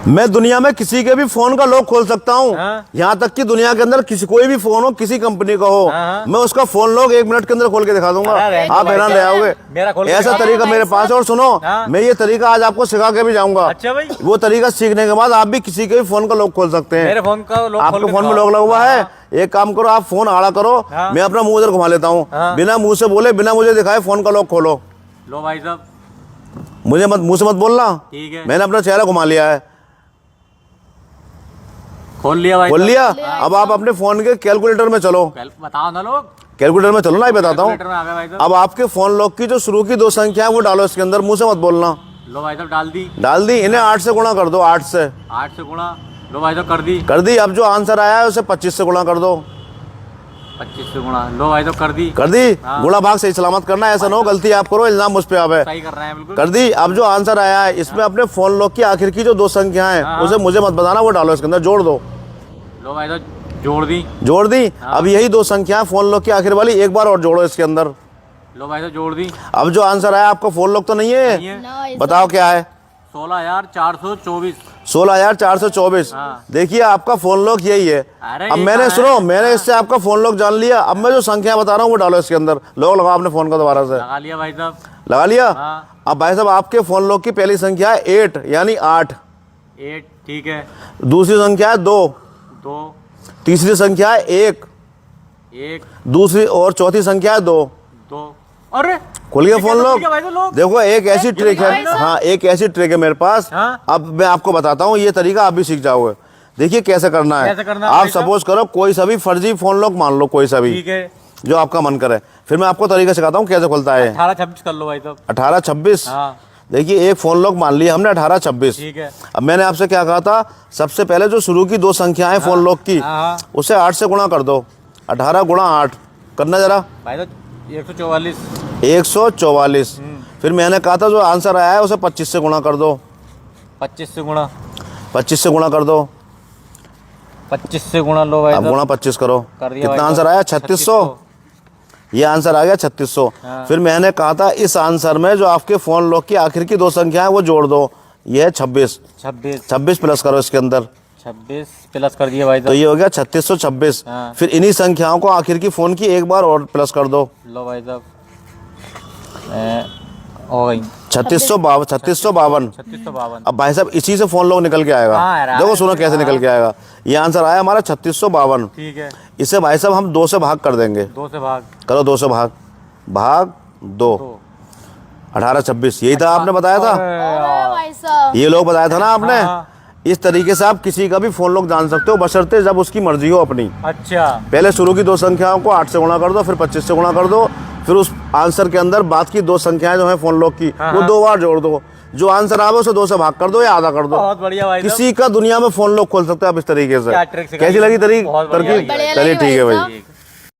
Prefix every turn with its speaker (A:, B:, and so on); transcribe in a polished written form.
A: मैं दुनिया में किसी के भी फोन का लॉक खोल सकता हूँ। यहाँ तक कि दुनिया के अंदर किसी कोई भी फोन हो, किसी कंपनी का हो, मैं उसका फोन लॉक 1 मिनट के अंदर खोल के दिखा दूंगा। आप हैरान रह जाओगे। ऐसा तरीका मेरे पास है। और सुनो, मैं ये तरीका आज आपको सिखा के भी जाऊंगा।
B: अच्छा भाई,
A: वो तरीका सीखने के बाद आप भी किसी के भी फोन का लॉक खोल सकते हैं।
B: मेरे फोन का लॉक,
A: आपके फोन में लॉक लगा हुआ है। एक काम करो, आप फोन आड़ा करो, मैं अपना मुंह इधर घुमा लेता हूँ, बिना मुंह से बोले, बिना मुझे दिखाए फोन का लॉक खोलो।
B: लो भाई साहब,
A: मुझे मत, मुंह से मत बोलना।
B: ठीक है,
A: मैंने अपना चेहरा घुमा लिया है।
B: खोल लिया भाई,
A: खोल लिया। अब आप अपने फोन के कैलकुलेटर में चलो।
B: बताओ ना लोग,
A: कैलकुलेटर में चलो ना, ही बताता हूँ।
B: कैलकुलेटर में आ गए भाई साहब।
A: अब आपके फोन लॉक की जो शुरू की 2 संख्या है वो डालो इसके अंदर, मुंह से मत बोलना।
B: लो भाई साहब, डाल दी।
A: डाल दी। इन्हें 8 से गुणा कर दो। 8 से
B: 8 से गुणा। लो भाई साहब, कर दी।
A: कर दी। अब जो आंसर आया है उसे 25 से गुणा कर दो।
B: 25 से गुणा। लो भाई साहब, कर दी।
A: कर दी। गुणा भाग सही सलामत करना है, ऐसा ना हो गलती आप करो, इल्जाम मुझ पे आवे।
B: सही कर रहे हैं बिल्कुल।
A: कर दी। अब जो आंसर आया है इसमें अपने फोन लॉक की आखिर की जो 2 संख्या है उसे मुझे मत बताना, वो डालो इसके अंदर, जोड़ दो।
B: लो भाई साहब, जोड़ दी।
A: जोड़ दी। अब यही 2 संख्या फोन लॉक की आखिर वाली एक बार और जोड़ो इसके अंदर।
B: लो भाई साहब, जोड़ दी।
A: अब जो आंसर आया आपका फोन लॉक तो नहीं है, बताओ क्या है?
B: 16,424।
A: 16,424। देखिए आपका फोन लॉक यही है। अब मैंने सुनो, मैंने इससे आपका फोन लॉक जान लिया। अब मैं जो संख्या बता रहा हूँ वो डालो इसके अंदर। लॉक लगाओ अपने फोन का दोबारा से।
B: लगा लिया भाई साहब।
A: लगा लिया। अब भाई साहब आपके फोन लॉक की पहली संख्या है 8 यानी 8।
B: 8, ठीक है।
A: दूसरी संख्या है 2।
B: 2।
A: तीसरी संख्या है 1।
B: 1।
A: दूसरी और चौथी संख्या है 2।
B: 2। अरे
A: खुल गया फोन लॉक। देखो एक ऐसी ट्रिक है, हाँ एक ऐसी ट्रिक है मेरे पास। अब मैं आपको बताता हूँ, ये तरीका आप भी सीख जाओगे। देखिए कैसे करना है। आप सपोज करो कोई सा भी फर्जी फोन लॉक मान लो, कोई सा भी,
B: ठीक है,
A: जो आपका मन करे। फिर मैं आपको तरीका सिखाता हूँ कैसे खुलता है।
B: 18-26 कर लो भाई साहब।
A: 18-26। देखिए एक फोन लॉक मान लिया हमने 18-26।
B: ठीक है।
A: अब मैंने आपसे क्या कहा था, सबसे पहले जो शुरू की 2 संख्याएं फोन लॉक की उसे 8 से गुणा कर दो। 18 गुणा 8 करना जरा
B: भाई साहब, 144।
A: 144। फिर मैंने कहा था जो आंसर आया है उसे 25 से गुणा कर दो।
B: 25 से गुणा।
A: 25 से गुणा कर दो।
B: 25 से गुणा। लो भाई
A: अब गुणा 25 करो।
B: कर दिया।
A: कितना आंसर आया? 3600। ये आंसर आ गया 3600। फिर मैंने कहा था इस आंसर में जो आपके फोन लॉक की आखिर की 2 संख्या है वो जोड़ दो। ये है 26। 26 प्लस करो इसके अंदर। 26
B: प्लस कर दिया भाई साहब।
A: तो ये हो गया 3626। फिर इन्हीं संख्याओं को आखिर की फोन की एक बार और प्लस कर दो।
B: लो भाई साहब, हो गई
A: 3652।
B: 3652।
A: अब भाई साहब इसी से फोन लॉक निकल के आएगा। देखो सुनो कैसे निकल के आएगा। ये आंसर आया हमारा 3652।
B: ठीक है।
A: इसे भाई साहब हम 2 से भाग कर देंगे।
B: 2 से भाग
A: करो। 2 से भाग 2। 18-26 यही था आपने बताया था। ये लोग बताया था ना आपने। इस तरीके से आप किसी का भी फोन लॉक जान सकते हो, बशर्ते जब उसकी मर्जी हो अपनी।
B: अच्छा।
A: पहले शुरू की 2 संख्याओं को 8 से गुणा कर दो, फिर 25 से गुणा कर दो, फिर उस आंसर के अंदर बात की 2 संख्याएं जो है फोन लॉक की वो 2 बार जोड़ दो। जो आंसर आवे उसे 2 से भाग कर दो या आधा कर दो।
B: बहुत बढ़िया भाई साहब।
A: किसी का दुनिया में फोन लॉक खोल सकते हो आप इस तरीके से। कैसी लगी तरकीब? चलिए ठीक है भाई।